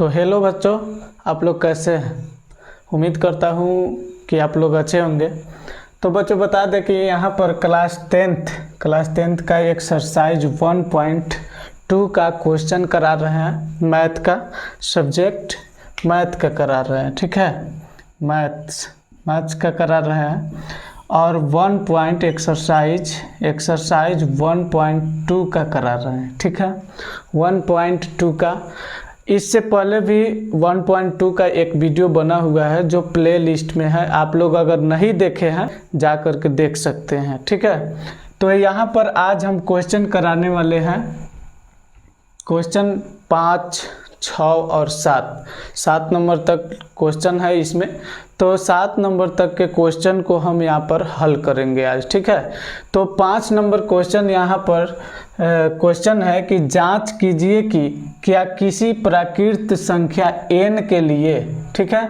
तो हेलो बच्चों, आप लोग कैसे हैं। उम्मीद करता हूँ कि आप लोग अच्छे होंगे। तो बच्चों बता दें कि यहाँ पर क्लास टेंथ का एक्सरसाइज 1.2 का क्वेश्चन करा रहे हैं। मैथ का सब्जेक्ट मैथ का करा रहे हैं, ठीक है। मैथ्स का करा रहे हैं और एक्सरसाइज 1.2 का करा रहे हैं, ठीक है। 1.2 का इससे पहले भी 1.2 का एक वीडियो बना हुआ है जो प्ले लिस्ट में है। आप लोग अगर नहीं देखे हैं जा कर के देख सकते हैं, ठीक है। तो यहाँ पर आज हम क्वेश्चन कराने वाले हैं। क्वेश्चन 5, 6 और 7 नंबर तक क्वेश्चन है इसमें। तो 7 नंबर तक के क्वेश्चन को हम यहाँ पर हल करेंगे आज, ठीक है। तो 5 नंबर क्वेश्चन यहाँ पर क्वेश्चन है कि जांच कीजिए कि क्या किसी प्राकृत संख्या n के लिए, ठीक है,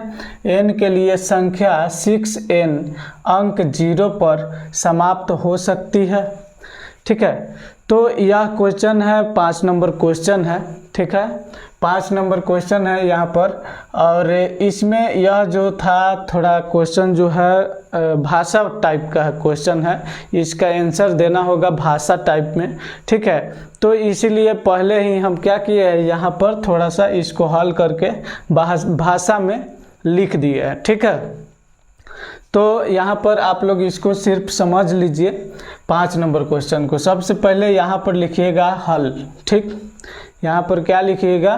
n के लिए संख्या 6n अंक 0 पर समाप्त हो सकती है, ठीक है। तो यह क्वेश्चन है, 5 नंबर क्वेश्चन है, ठीक है। 5 नंबर क्वेश्चन है यहाँ पर। और इसमें यह जो था थोड़ा क्वेश्चन जो है भाषा टाइप का है क्वेश्चन है। इसका आंसर देना होगा भाषा टाइप में, ठीक है। तो इसीलिए पहले ही हम क्या किए हैं, यहाँ पर थोड़ा सा इसको हल करके भाषा में लिख दिए है, ठीक है। तो यहाँ पर आप लोग इसको सिर्फ समझ लीजिए 5 नंबर क्वेश्चन को। सबसे पहले यहाँ पर लिखिएगा हल, ठीक। यहाँ पर क्या लिखिएगा,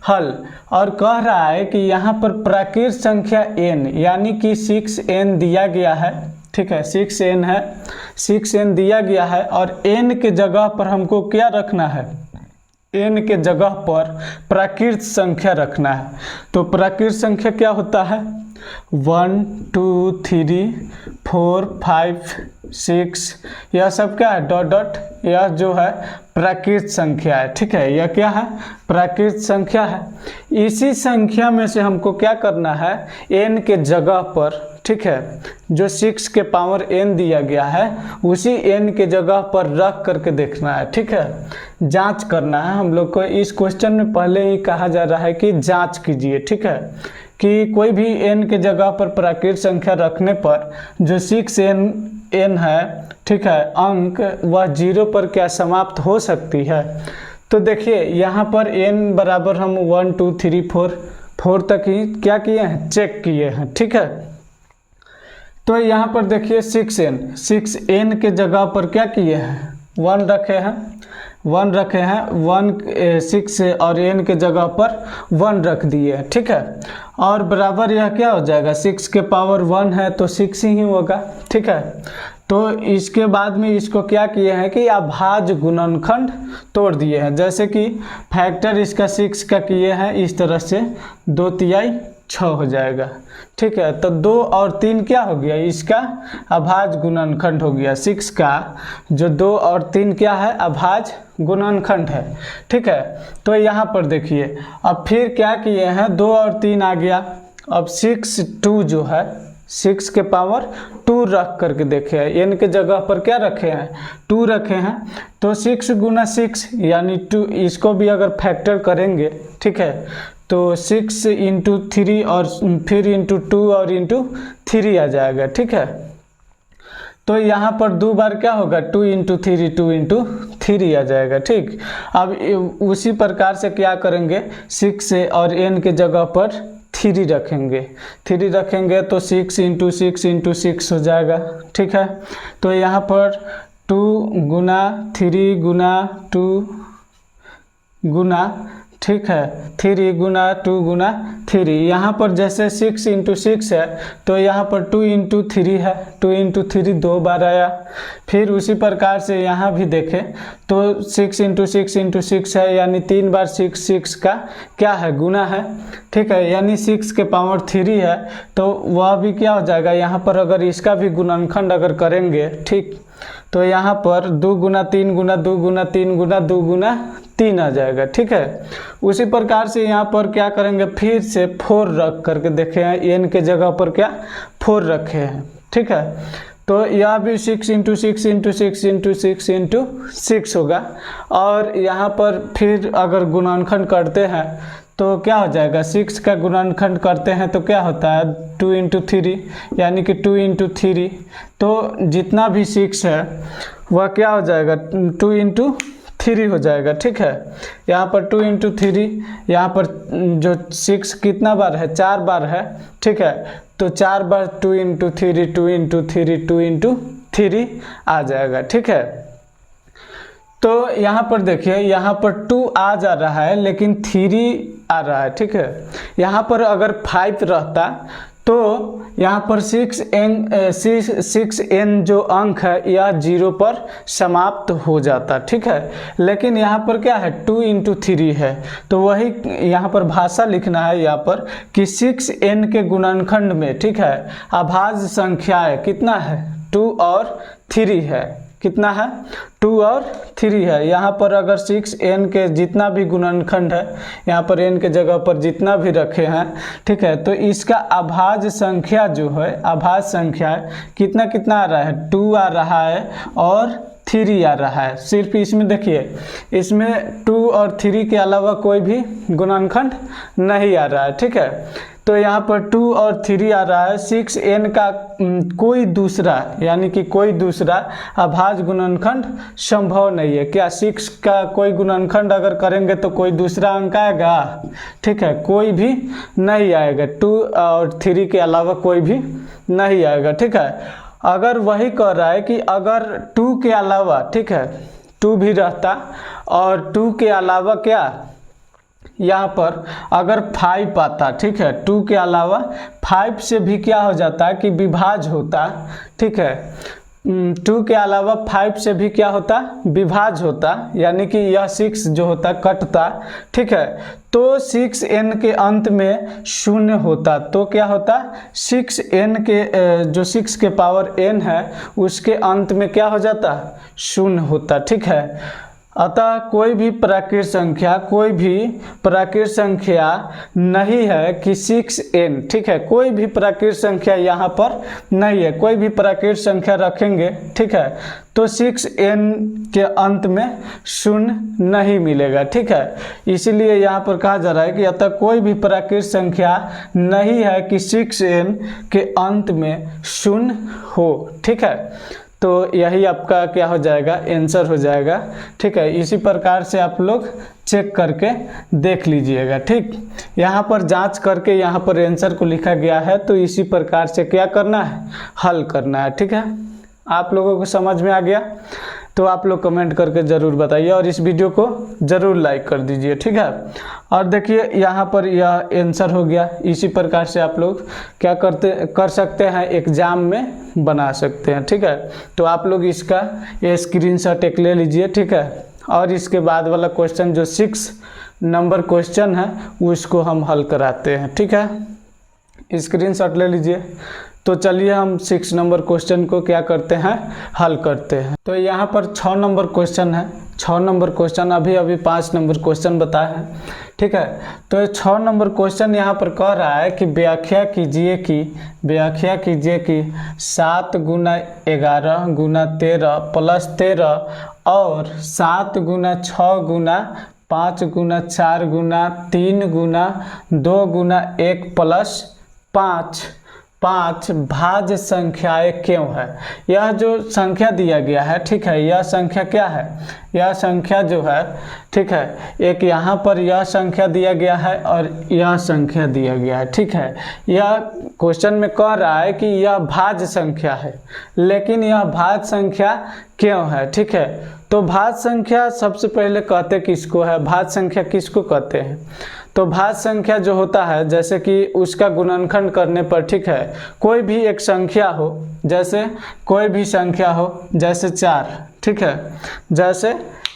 हल। और कह रहा है कि यहाँ पर प्राकृत संख्या n यानी कि 6n दिया गया है, ठीक है। 6n है, 6n दिया गया है और n के जगह पर हमको क्या रखना है, n के जगह पर प्राकृत संख्या रखना है। तो प्राकृत संख्या क्या होता है, 1 2 3 4 5 6, यह सब क्या है, डॉट डॉट, यह जो है प्राकृत संख्या है, ठीक है। यह क्या है, प्राकृत संख्या है। इसी संख्या में से हमको क्या करना है, n के जगह पर, ठीक है, जो 6 के पावर n दिया गया है उसी n के जगह पर रख करके देखना है, ठीक है। जांच करना है हम लोग को। इस क्वेश्चन में पहले ही कहा जा रहा है कि जांच कीजिए, ठीक है, कि कोई भी n के जगह पर प्राकृत संख्या रखने पर जो 6n है, ठीक है, अंक वह 0 पर क्या समाप्त हो सकती है। तो देखिए यहाँ पर n बराबर हम 1 2 3 4 तक ही क्या किए हैं, चेक किए हैं, ठीक है। तो यहाँ पर देखिए 6n के जगह पर क्या किए हैं, 1 रखे हैं, 6 और n के जगह पर 1 रख दिए, ठीक है। और बराबर यह क्या हो जाएगा, 6 के पावर 1 है तो 6 ही होगा, ठीक है। तो इसके बाद में इसको क्या किए हैं कि अभाज्य गुणनखंड तोड़ दिए हैं। जैसे कि फैक्टर इसका 6 का किए हैं, इस तरह से 2 तिहाई 6 हो जाएगा, ठीक है। तो 2 और 3 क्या हो गया, इसका अभाज्य गुणनखंड हो गया। 6 का जो 2 और 3 क्या है, अभाज्य गुणनखंड है, ठीक है। तो यहाँ पर देखिए अब फिर क्या किए हैं, 2 और 3 आ गया। अब 6 2 जो है, 6 के पावर 2 रख करके देखे हैं, n के जगह पर क्या रखे हैं, 2 रखे हैं। तो 6 गुना 6 यानी 2, इसको भी अगर फैक्टर करेंगे, ठीक है, तो 6 इंटू 3 और फिर इंटू 2 और इंटू 3 आ जाएगा, ठीक है। तो यहाँ पर 2 बार क्या होगा, 2 इंटू 3 आ जाएगा, ठीक। अब उसी प्रकार से क्या करेंगे, 6 और n के जगह पर 3 रखेंगे तो 6 इंटू 6 हो जाएगा, ठीक है। तो यहाँ पर 2 गुना 3 गुना 2 गुना, ठीक है, 3 गुना 2 गुना 3। यहाँ पर जैसे 6 इंटू 6 है तो यहाँ पर 2 इंटू 3 है, 2 इंटू 3 2 बार आया। फिर उसी प्रकार से यहाँ भी देखें तो 6 इंटू 6 है, यानी 3 बार 6 का क्या है, गुना है, ठीक है। यानी 6 के पावर 3 है तो वह भी क्या हो जाएगा, यहाँ पर अगर इसका भी गुणनखंड अगर करेंगे, ठीक, तो यहाँ पर 2 गुना 3 गुना 2 गुना 3 गुना 2 गुना 3 आ जाएगा, ठीक है। उसी प्रकार से यहाँ पर क्या करेंगे, फिर से 4 रख करके देखे हैं, n के जगह पर क्या 4 रखे हैं, ठीक है। तो यह भी 6 इंटू 6 होगा। और यहाँ पर फिर अगर गुणनखंड करते हैं तो क्या हो जाएगा, 6 का गुणनखंड करते हैं तो क्या होता है 2 इंटू 3, यानी कि 2 इंटू 3। तो जितना भी 6 है वह क्या हो जाएगा 2 इंटू 3 हो जाएगा। ठीक है, यहाँ पर 2 इंटू 3, यहाँ पर जो 6 कितना बार है 4 बार है। ठीक है, तो 4 बार 2 इंटू 3, 2 इंटू 3, 2 इंटू 3 आ जाएगा। ठीक है, तो यहाँ पर देखिए, यहाँ पर 2 आ जा रहा है लेकिन 3 आ रहा है। ठीक है, यहाँ पर अगर 5 रहता तो यहाँ पर 6n जो अंक है यह 0 पर समाप्त हो जाता। ठीक है, लेकिन यहाँ पर क्या है 2 इंटू 3 है, तो वही यहाँ पर भाषा लिखना है यहाँ पर कि 6n के गुणनखंड में, ठीक है, अभाज्य संख्याएं कितना है 2 और 3 है। कितना है 2 और 3 है। यहाँ पर अगर 6n के जितना भी गुणनखंड है, यहाँ पर n के जगह पर जितना भी रखे हैं, ठीक है, तो इसका अभाज्य संख्या जो है, अभाज्य संख्या कितना कितना आ रहा है 2 आ रहा है और 3 आ रहा है। सिर्फ इसमें देखिए, इसमें 2 और 3 के अलावा कोई भी गुणनखंड नहीं आ रहा है। ठीक है, तो यहाँ पर 2 और 3 आ रहा है। 6n का कोई दूसरा, यानी कि कोई दूसरा अभाज्य गुणनखंड संभव नहीं है। क्या 6 का कोई गुणनखंड अगर करेंगे तो कोई दूसरा अंक आएगा? ठीक है, कोई भी नहीं आएगा। 2 और 3 के अलावा कोई भी नहीं आएगा। ठीक है, अगर वही कह रहा है कि अगर 2 के अलावा, ठीक है, 2 भी रहता और 2 के अलावा क्या यहाँ पर अगर 5 आता, ठीक है, 2 के अलावा 5 से भी क्या हो जाता है कि विभाज्य होता। ठीक है, 2 के अलावा 5 से भी क्या होता विभाज्य होता, यानी कि यह 6 जो होता कटता। ठीक है, तो 6n के अंत में 0 होता, तो क्या होता 6n के जो 6 के पावर n है उसके अंत में क्या हो जाता 0 होता। ठीक है, अतः कोई भी प्राकृत संख्या, कोई भी प्राकृत संख्या नहीं है कि 6n, ठीक है, कोई भी प्राकृत संख्या यहाँ पर नहीं है। कोई भी प्राकृत संख्या रखेंगे, ठीक है, तो 6n के अंत में 0 नहीं मिलेगा। ठीक है, इसीलिए यहाँ पर कहा जा रहा है कि अतः कोई भी प्राकृत संख्या नहीं है कि 6n के अंत में 0 हो। ठीक है, तो यही आपका क्या हो जाएगा आंसर हो जाएगा। ठीक है, इसी प्रकार से आप लोग चेक करके देख लीजिएगा। ठीक, यहाँ पर जांच करके यहाँ पर आंसर को लिखा गया है, तो इसी प्रकार से क्या करना है हल करना है। ठीक है, आप लोगों को समझ में आ गया तो आप लोग कमेंट करके ज़रूर बताइए और इस वीडियो को ज़रूर लाइक कर दीजिए। ठीक है, और देखिए यहाँ पर यह आंसर हो गया। इसी प्रकार से आप लोग क्या कर सकते हैं एग्ज़ाम में बना सकते हैं। ठीक है, तो आप लोग इसका ये स्क्रीनशॉट एक ले लीजिए। ठीक है, और इसके बाद वाला क्वेश्चन जो 6 नंबर क्वेश्चन है उसको हम हल कराते हैं। ठीक है, स्क्रीनशॉट ले लीजिए। तो चलिए हम 6 नंबर क्वेश्चन को क्या करते हैं हल करते हैं। तो यहाँ पर 6 नंबर क्वेश्चन है। 6 नंबर क्वेश्चन अभी 5 नंबर क्वेश्चन बताया है। ठीक है, तो 6 नंबर क्वेश्चन यहाँ पर कह रहा है कि व्याख्या कीजिए कि 7 गुना 11 गुना 13 प्लस 13 और 7 गुना 6 गुना 5 गुना 4 गुना 3 गुना 2 गुना 1 प्लस 5 भाज्य संख्याएं क्यों है। यह जो संख्या दिया गया है, ठीक है, यह संख्या क्या है, यह संख्या जो है, ठीक है, एक यहाँ पर यह संख्या दिया गया है और यह संख्या दिया गया है। ठीक है, यह क्वेश्चन में कह रहा है कि यह भाज्य संख्या है, लेकिन यह भाज्य संख्या क्यों है। ठीक है, तो भाज्य संख्या सबसे पहले कहते किसको है, भाज्य संख्या किसको कहते हैं। तो भाज्य संख्या जो होता है जैसे कि उसका गुणनखंड करने पर, ठीक है, कोई भी एक संख्या हो, जैसे कोई भी संख्या हो, जैसे 4, ठीक है, जैसे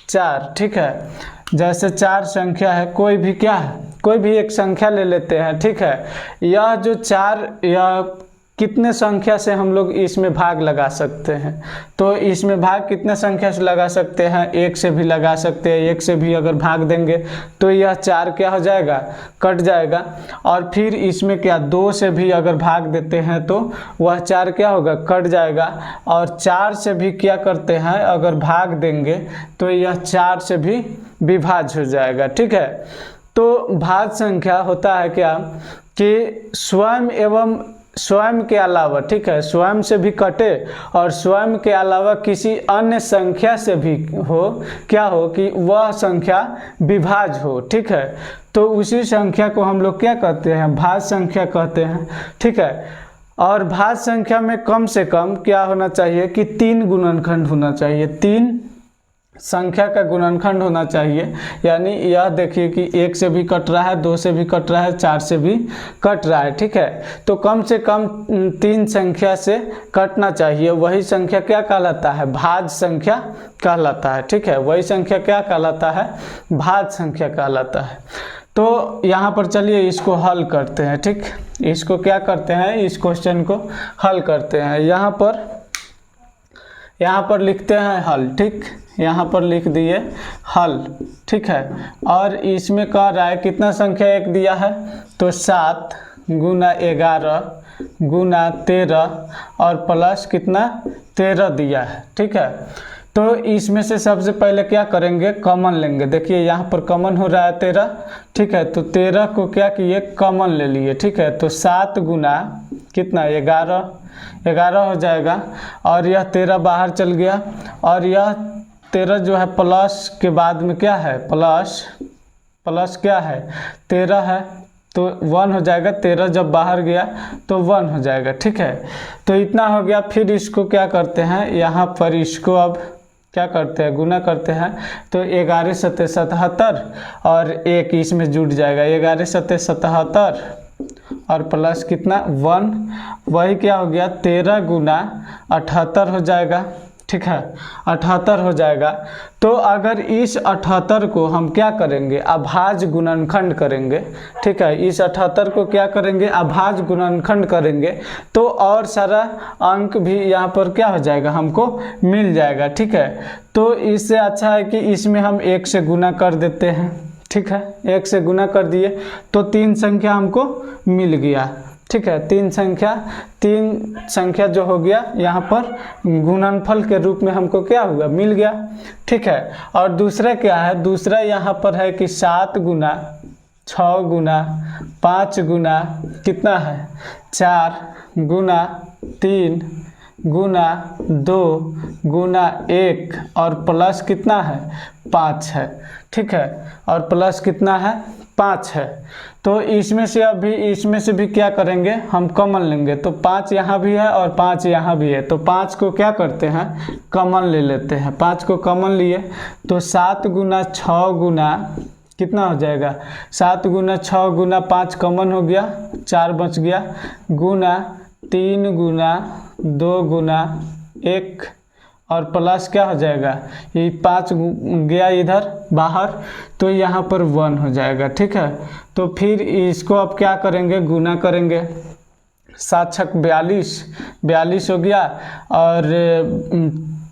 4, ठीक है, जैसे 4 संख्या है, कोई भी क्या है, कोई भी एक संख्या ले लेते हैं। ठीक है, यह जो 4 यह कितने संख्या से हम लोग इसमें भाग लगा सकते हैं, तो इसमें भाग कितने संख्या से लगा सकते हैं, 1 से भी लगा सकते हैं। 1 से भी अगर भाग देंगे तो यह 4 क्या हो जाएगा कट जाएगा, और फिर इसमें क्या 2 से भी अगर भाग देते हैं तो वह 4 क्या होगा कट जाएगा, और 4 से भी क्या करते हैं अगर भाग देंगे तो यह 4 से भी विभाज्य हो जाएगा। ठीक है, तो भाज्य संख्या होता है क्या कि स्वयं एवं स्वयं के अलावा, ठीक है, स्वयं से भी कटे और स्वयं के अलावा किसी अन्य संख्या से भी हो, क्या हो कि वह संख्या विभाज्य हो, ठीक है। तो उसी संख्या को हम लोग क्या कहते हैं, भाज्य संख्या कहते हैं, ठीक है। और भाज्य संख्या में कम से कम क्या होना चाहिए कि 3 गुणनखंड होना चाहिए, 3 संख्या का गुणनखंड होना चाहिए। यानी यह देखिए कि 1 से भी कट रहा है, 2 से भी कट रहा है, 4 से भी कट रहा है, ठीक है। तो कम से कम 3 संख्या से कटना चाहिए, वही संख्या क्या कहलाता है, भाज्य संख्या कहलाता है, ठीक है। वही संख्या क्या कहलाता है, भाज्य संख्या कहलाता है। तो यहाँ पर चलिए इसको हल करते हैं, ठीक। इसको क्या करते हैं, इस क्वेश्चन को हल करते हैं। यहाँ पर लिखते हैं हल, ठीक। यहाँ पर लिख दिए हल, ठीक है। और इसमें कह रहा है कितना संख्या एक दिया है, तो 7 गुना 11 गुना 13 और प्लस कितना 13 दिया है, ठीक है। तो इसमें से सबसे पहले क्या करेंगे, कॉमन लेंगे। देखिए यहाँ पर कॉमन हो रहा है 13, ठीक है। तो 13 को क्या किए, कॉमन ले लिए, ठीक है। तो 7 गुना कितना 11 हो जाएगा और यह 13 बाहर चल गया और यह 13 जो है प्लस के बाद में क्या है, प्लस क्या है 13 है, तो 1 हो जाएगा। 13 जब बाहर गया तो 1 हो जाएगा, ठीक है। तो इतना हो गया। फिर इसको क्या करते हैं, यहाँ पर इसको अब क्या करते हैं, गुना करते हैं। तो 11 सत्ते 77 और 1 इसमें जुड़ जाएगा, 11 सत्ते 77 और प्लस कितना 1, वही क्या हो गया 13 गुना 78 हो जाएगा, ठीक है। 78 हो जाएगा। तो अगर इस 78 को हम क्या करेंगे, अभाज्य गुणनखंड करेंगे, ठीक है। इस 78 को क्या करेंगे, अभाज्य गुणनखंड करेंगे, तो और सारा अंक भी यहाँ पर क्या हो जाएगा, हमको मिल जाएगा, ठीक है। तो इससे अच्छा है कि इसमें हम 1 से गुना कर देते हैं, ठीक है। 1 से गुना कर दिए तो 3 संख्या हमको मिल गया, ठीक है। 3 संख्या जो हो गया यहाँ पर गुणनफल के रूप में हमको क्या हुआ, मिल गया, ठीक है। और दूसरा क्या है, दूसरा यहाँ पर है कि 7 गुना 6 गुना 5 गुना कितना है 4 गुना 3 गुना 2 गुना 1 और प्लस कितना है 5 है, ठीक है। और प्लस कितना है 5 है। तो इसमें से भी क्या करेंगे, हम कॉमन लेंगे। तो 5 यहाँ भी है और 5 यहाँ भी है, तो 5 को क्या करते हैं, कॉमन ले लेते हैं। 5 को कॉमन लिए तो 7 गुना 6 गुना कितना हो जाएगा, 7 गुना 6 गुना 5 कॉमन हो गया, 4 बच गया, गुना 3 गुना 2 गुना 1 और प्लस क्या हो जाएगा, ये 5 गया इधर बाहर, तो यहाँ पर 1 हो जाएगा, ठीक है। तो फिर इसको अब क्या करेंगे, गुना करेंगे। 7 छक 42 हो गया और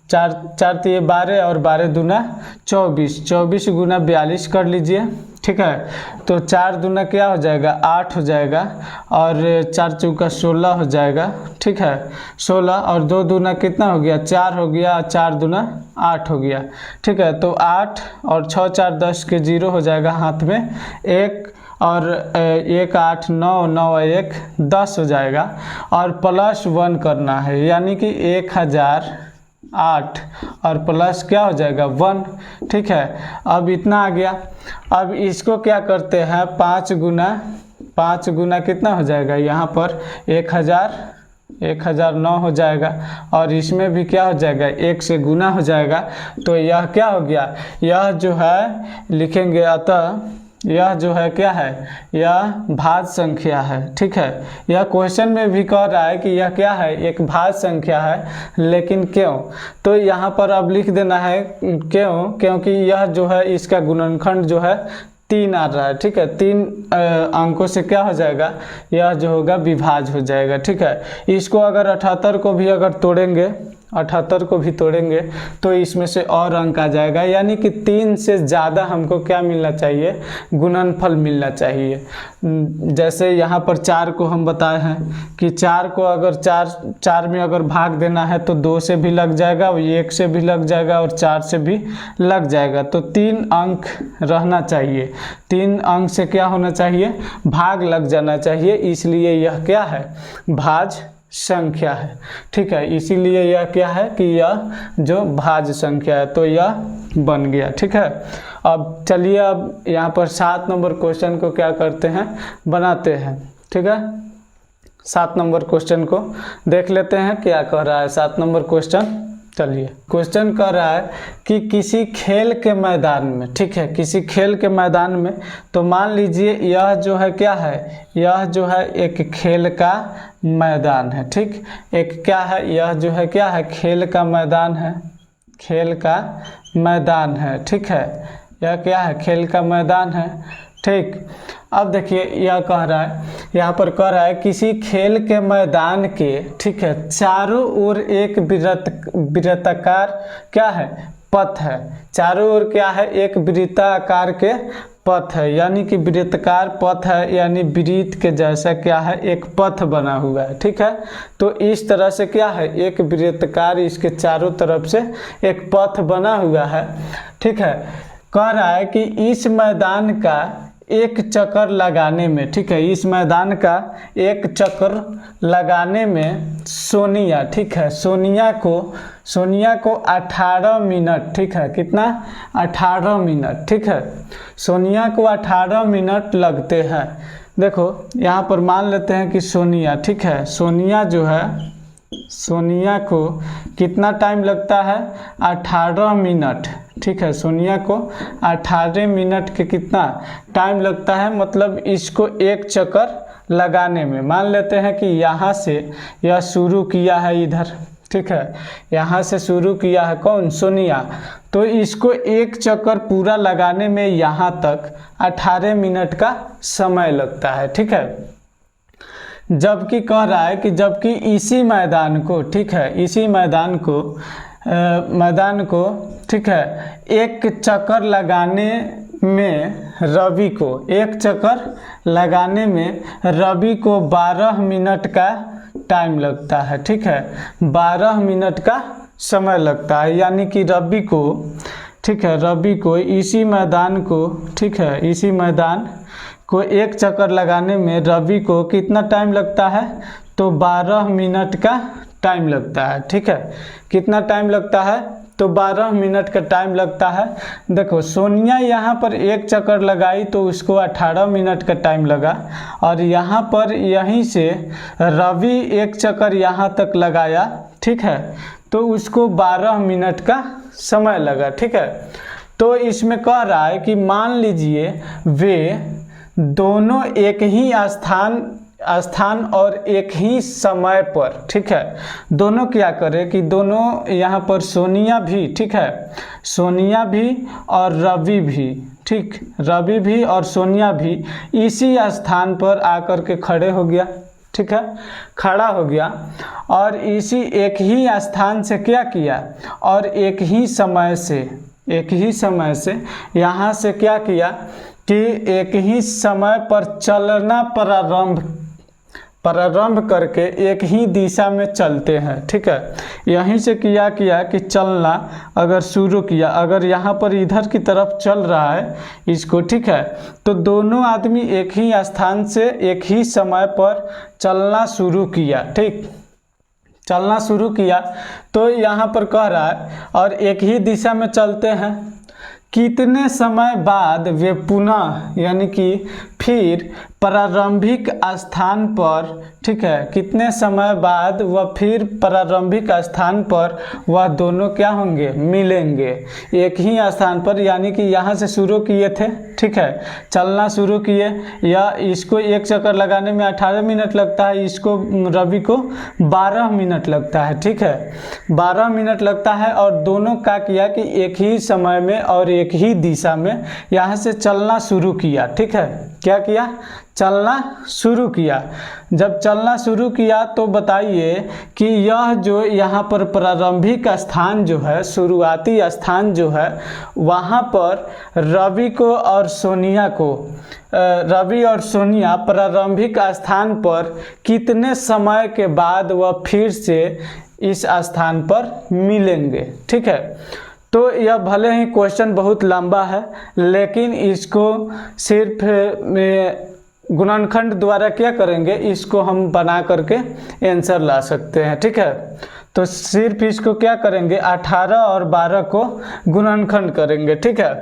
4 ये 12 और 12 दूना 24 गुना 42 कर लीजिए, ठीक है। तो 4 दूना क्या हो जाएगा 8 हो जाएगा और 4 चौका 16 हो जाएगा, ठीक है। 16 और 2 दूना कितना हो गया 4 हो गया, 4 दूना 8 हो गया, ठीक है। तो 8 और 6 4 10 के 0 हो जाएगा हाथ में 1 और 1 8 9 9 1 10 हो जाएगा और प्लस 1 करना है, यानी कि 1008 और प्लस क्या हो जाएगा 1, ठीक है। अब इतना आ गया। अब इसको क्या करते हैं 5 गुना कितना हो जाएगा, यहाँ पर 1009 हो जाएगा और इसमें भी क्या हो जाएगा 1 से गुना हो जाएगा। तो यह क्या हो गया, यह जो है लिखेंगे, अतः यह जो है क्या है, यह भाज्य संख्या है, ठीक है। यह क्वेश्चन में भी कह रहा है कि यह क्या है, एक भाज्य संख्या है, लेकिन क्यों, तो यहाँ पर अब लिख देना है क्यों, क्योंकि यह जो है इसका गुणनखंड जो है 3 आ रहा है, ठीक है। 3 अंकों से क्या हो जाएगा, यह जो होगा विभाज्य हो जाएगा, ठीक है। इसको अगर 78 को भी अगर तोड़ेंगे 78 को भी तोड़ेंगे तो इसमें से और अंक आ जाएगा, यानी कि 3 से ज़्यादा हमको क्या मिलना चाहिए, गुणनफल मिलना चाहिए। जैसे यहाँ पर 4 को हम बताए हैं कि 4 को अगर 4 में अगर भाग देना है तो 2 से भी लग जाएगा, 1 से भी लग जाएगा और 4 से भी लग जाएगा। तो 3 अंक रहना चाहिए, 3 अंक से क्या होना चाहिए, भाग लग जाना चाहिए, इसलिए यह क्या है, भाज्य संख्या है। ठीक है, इसीलिए यह क्या है कि यह जो भाज्य संख्या है, तो यह बन गया। ठीक है, अब चलिए अब यहाँ पर 7 नंबर क्वेश्चन को क्या करते हैं, बनाते हैं। ठीक है, 7 नंबर क्वेश्चन को देख लेते हैं क्या कह रहा है 7 नंबर क्वेश्चन। चलिए, क्वेश्चन कह रहा है कि किसी खेल के मैदान में, ठीक है, किसी खेल के मैदान में, तो मान लीजिए यह जो है क्या है, यह जो है एक खेल का मैदान है। ठीक, एक क्या है, यह जो है क्या है, खेल का मैदान है, खेल का मैदान है। ठीक है, यह क्या है, खेल का मैदान है। ठीक, अब देखिए यह कह रहा है, यहाँ पर कह रहा है किसी खेल के मैदान के, ठीक है, चारों ओर एक वृत्ताकार क्या है, पथ है। चारों ओर क्या है, एक वृत्ताकार के पथ है, यानी कि वृत्ताकार पथ है, यानी वृत्त के जैसा क्या है, एक पथ बना हुआ है। ठीक है, तो इस तरह से क्या है, एक वृत्ताकार, इसके चारों तरफ से एक पथ बना हुआ है। ठीक है, कह रहा है कि इस मैदान का एक चक्कर लगाने में, ठीक है, इस मैदान का एक चक्कर लगाने में सोनिया, ठीक है, सोनिया को 18 मिनट, ठीक है, कितना, 18 मिनट। ठीक है, सोनिया को 18 मिनट लगते हैं। देखो यहाँ पर मान लेते हैं कि सोनिया, ठीक है, सोनिया जो है, सोनिया को कितना टाइम लगता है, 18 मिनट। ठीक है, सोनिया को 18 मिनट के कितना टाइम लगता है, मतलब इसको एक चक्कर लगाने में। मान लेते हैं कि यहाँ से यह शुरू किया है इधर, ठीक है, यहाँ से शुरू किया है कौन, सोनिया, तो इसको एक चक्कर पूरा लगाने में यहाँ तक 18 मिनट का समय लगता है। ठीक है, जबकि कह रहा है कि जबकि इसी मैदान को, ठीक है, इसी मैदान को ठीक है, एक चक्कर लगाने में रवि को, एक चक्कर लगाने में रवि को 12 मिनट का टाइम लगता है। ठीक है, 12 मिनट का समय लगता है, यानी कि रवि को, ठीक है, रवि को इसी मैदान को, ठीक है, इसी मैदान को एक चक्कर लगाने में रवि को कितना टाइम लगता है, तो 12 मिनट का टाइम लगता है। ठीक है, कितना टाइम लगता है, तो 12 मिनट का टाइम लगता है। देखो सोनिया यहाँ पर एक चक्कर लगाई तो उसको 18 मिनट का टाइम लगा, और यहाँ पर यहीं से रवि एक चक्कर यहाँ तक लगाया, ठीक है, तो उसको 12 मिनट का समय लगा। ठीक है, तो इसमें कह रहा है कि मान लीजिए वे दोनों एक ही स्थान और एक ही समय पर, ठीक है, दोनों क्या करें कि दोनों यहाँ पर सोनिया भी, ठीक है, सोनिया भी और रवि भी, ठीक, रवि भी और सोनिया भी इसी स्थान पर आकर के खड़े हो गया। ठीक है, खड़ा हो गया और इसी एक ही स्थान से क्या किया, और एक ही समय से यहाँ से क्या किया कि एक ही समय पर चलना प्रारंभ करके एक ही दिशा में चलते हैं। ठीक है, यहीं से किया कि चलना अगर शुरू किया, अगर यहाँ पर इधर की तरफ चल रहा है इसको, ठीक है, तो दोनों आदमी एक ही स्थान से एक ही समय पर चलना शुरू किया। ठीक, चलना शुरू किया तो यहाँ पर कह रहा है और एक ही दिशा में चलते हैं। कितने समय बाद वे पुनः, यानी कि फिर प्रारंभिक स्थान पर, ठीक है, कितने समय बाद वह फिर प्रारंभिक स्थान पर वह दोनों क्या होंगे, मिलेंगे एक ही स्थान पर, यानी कि यहाँ से शुरू किए थे, ठीक है, चलना शुरू किए, या इसको एक चक्कर लगाने में 18 मिनट लगता है, इसको रवि को 12 मिनट लगता है। ठीक है, 12 मिनट लगता है और दोनों का किया कि एक ही समय में और एक ही दिशा में यहाँ से चलना शुरू किया। ठीक है, क्या किया, चलना शुरू किया। जब चलना शुरू किया तो बताइए कि यह जो यहाँ पर प्रारंभिक स्थान जो है, शुरुआती स्थान जो है, वहाँ पर रवि को और सोनिया को, रवि और सोनिया प्रारंभिक स्थान पर कितने समय के बाद वह फिर से इस स्थान पर मिलेंगे। ठीक है, तो यह भले ही क्वेश्चन बहुत लंबा है, लेकिन इसको सिर्फ गुणनखंड द्वारा क्या करेंगे, इसको हम बना करके आंसर ला सकते हैं। ठीक है, तो सिर्फ इसको क्या करेंगे, 18 और 12 को गुणनखंड करेंगे। ठीक है,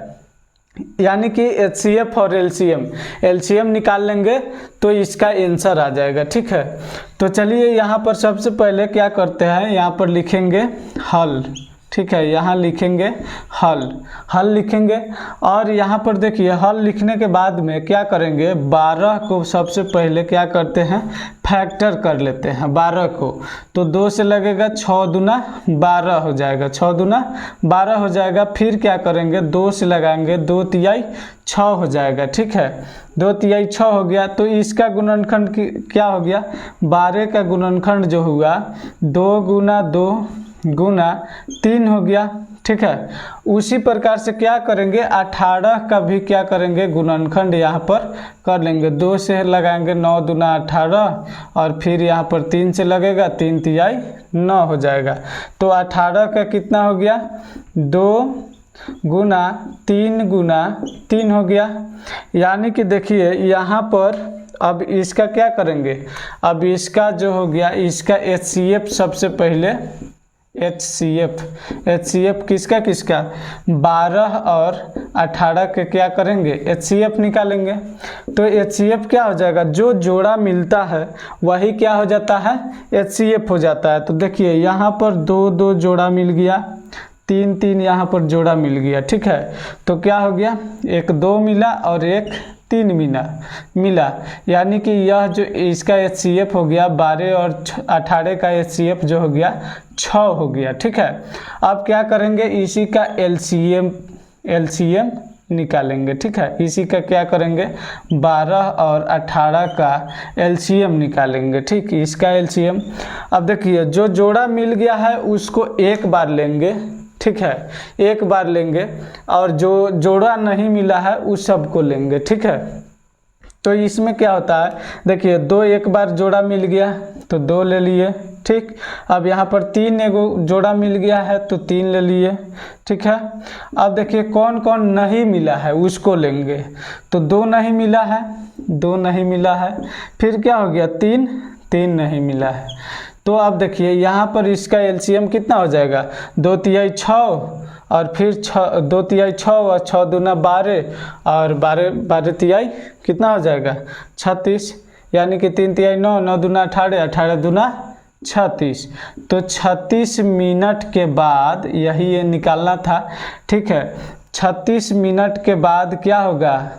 यानी कि HCF और LCM निकाल लेंगे तो इसका आंसर आ जाएगा। ठीक है, तो चलिए यहाँ पर सबसे पहले क्या करते हैं, यहाँ पर लिखेंगे हल। ठीक है, यहाँ लिखेंगे हल लिखेंगे, और यहाँ पर देखिए हल लिखने के बाद में क्या करेंगे, 12 को सबसे पहले क्या करते हैं, फैक्टर कर लेते हैं 12 को। तो 2 से लगेगा 6 दूना 12 हो जाएगा, 6 दूना 12 हो जाएगा। फिर क्या करेंगे, 2 से लगाएंगे, 2 तिहाई 6 हो जाएगा। ठीक है, 2 तिहाई 6 हो गया। तो इसका गुणनखंड क्या हो गया, 12 का गुणनखंड जो हुआ 2 गुना 2 गुना 3 हो गया। ठीक है, उसी प्रकार से क्या करेंगे, 18 का भी क्या करेंगे, गुणनखंड यहाँ पर कर लेंगे। 2 से लगाएंगे 9 दूना 18, और फिर यहाँ पर 3 से लगेगा, 3 तिहाई 9 हो जाएगा। तो 18 का कितना हो गया, 2 गुना 3 हो गया। यानी कि देखिए यहाँ पर अब इसका क्या करेंगे, अब इसका जो हो गया, इसका HCF सबसे पहले HCF किसका 12 और 18 के क्या करेंगे, HCF निकालेंगे। तो HCF क्या हो जाएगा, जो जोड़ा मिलता है वही क्या हो जाता है, HCF हो जाता है। तो देखिए यहाँ पर 2 जोड़ा मिल गया, 3 यहाँ पर जोड़ा मिल गया। ठीक है, तो क्या हो गया, एक 2 मिला और एक 3 मिला। यानी कि यह जो इसका HCF हो गया 12 और 18 का HCF जो हो गया 6 हो गया। ठीक है, अब क्या करेंगे, इसी का LCM निकालेंगे। ठीक है, इसी का क्या करेंगे, 12 और 18 का LCM निकालेंगे। ठीक, इसका LCM। अब देखिए जो जोड़ा मिल गया है उसको एक बार लेंगे। ठीक है, एक बार लेंगे, और जो जोड़ा नहीं मिला है उस सब को लेंगे। ठीक है, तो इसमें क्या होता है, देखिए 2 एक बार जोड़ा मिल गया तो 2 ले लिए। ठीक, अब यहाँ पर 3 एगो जोड़ा मिल गया है तो 3 ले लिए। ठीक है, अब देखिए कौन कौन नहीं मिला है उसको लेंगे। तो 2 नहीं मिला है, फिर क्या हो गया, 3 नहीं मिला है। तो अब देखिए यहाँ पर इसका LCM कितना हो जाएगा, 2 तिहाई 6 और फिर 2 तिहाई 6 और 6 दूना 12 और 12 तिहाई कितना हो जाएगा, 36। यानी कि 3 तिहाई 9, 9 दूना 18, 18 दूना 36। तो 36 मिनट के बाद यही ये निकालना था। ठीक है, 36 मिनट के बाद क्या होगा,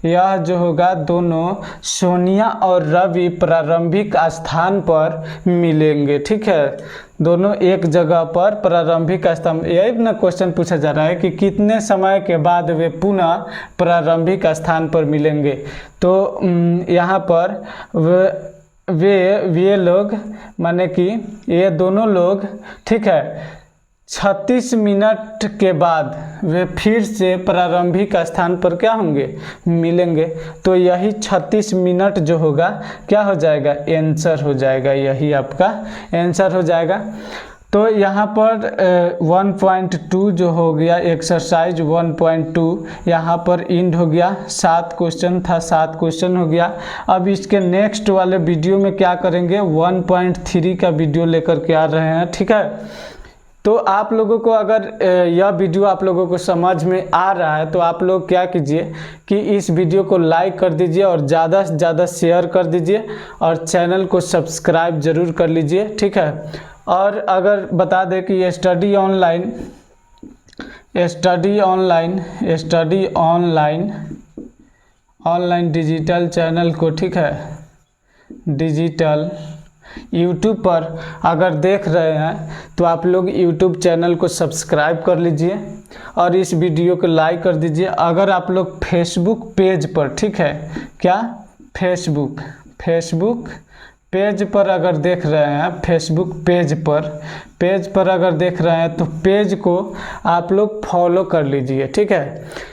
यह जो होगा दोनों सोनिया और रवि प्रारंभिक स्थान पर मिलेंगे। ठीक है, दोनों एक जगह पर प्रारंभिक स्थान, यही ना क्वेश्चन पूछा जा रहा है कि कितने समय के बाद वे पुनः प्रारंभिक स्थान पर मिलेंगे। तो यहाँ पर वे लोग माने कि ये दोनों लोग, ठीक है, 36 मिनट के बाद वे फिर से प्रारंभिक स्थान पर क्या होंगे, मिलेंगे। तो यही 36 मिनट जो होगा क्या हो जाएगा, आंसर हो जाएगा, यही आपका आंसर हो जाएगा। तो यहाँ पर 1.2 जो हो गया, एक्सरसाइज 1.2 यहाँ पर इंड हो गया। 7 क्वेश्चन था, 7 क्वेश्चन हो गया। अब इसके नेक्स्ट वाले वीडियो में क्या करेंगे, 1.3 का वीडियो लेकर के आ रहे हैं। ठीक है, तो आप लोगों को अगर यह वीडियो आप लोगों को समझ में आ रहा है तो आप लोग क्या कीजिए कि इस वीडियो को लाइक कर दीजिए और ज़्यादा से ज़्यादा शेयर कर दीजिए और चैनल को सब्सक्राइब ज़रूर कर लीजिए। ठीक है, और अगर बता दें कि ये स्टडी ऑनलाइन डिजिटल चैनल को, ठीक है, डिजिटल यूट्यूब पर अगर देख रहे हैं तो आप लोग यूट्यूब चैनल को सब्सक्राइब कर लीजिए और इस वीडियो को लाइक कर दीजिए। अगर आप लोग फेसबुक पेज पर, ठीक है, क्या फेसबुक पेज पर अगर देख रहे हैं, फेसबुक पेज पर अगर देख रहे हैं तो पेज को आप लोग फॉलो कर लीजिए, ठीक है।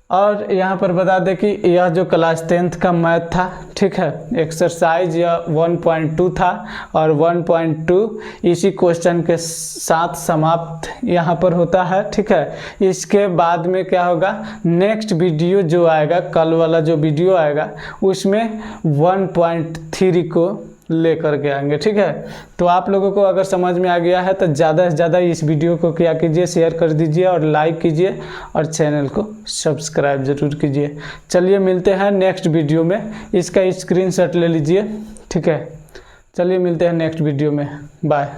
और यहाँ पर बता दें कि यह जो क्लास 10th का मैथ था, ठीक है, एक्सरसाइज यह 1.2 था और 1.2 इसी क्वेश्चन के साथ समाप्त यहाँ पर होता है, ठीक है। इसके बाद में क्या होगा, नेक्स्ट वीडियो जो आएगा, कल वाला जो वीडियो आएगा उसमें 1.3 को लेकर के आएंगे, ठीक है। तो आप लोगों को अगर समझ में आ गया है तो ज़्यादा से ज़्यादा इस वीडियो को क्या कीजिए, शेयर कर दीजिए और लाइक कीजिए और चैनल को सब्सक्राइब ज़रूर कीजिए। चलिए मिलते हैं नेक्स्ट वीडियो में, इसका स्क्रीनशॉट ले लीजिए, ठीक है। चलिए मिलते हैं नेक्स्ट वीडियो में, बाय।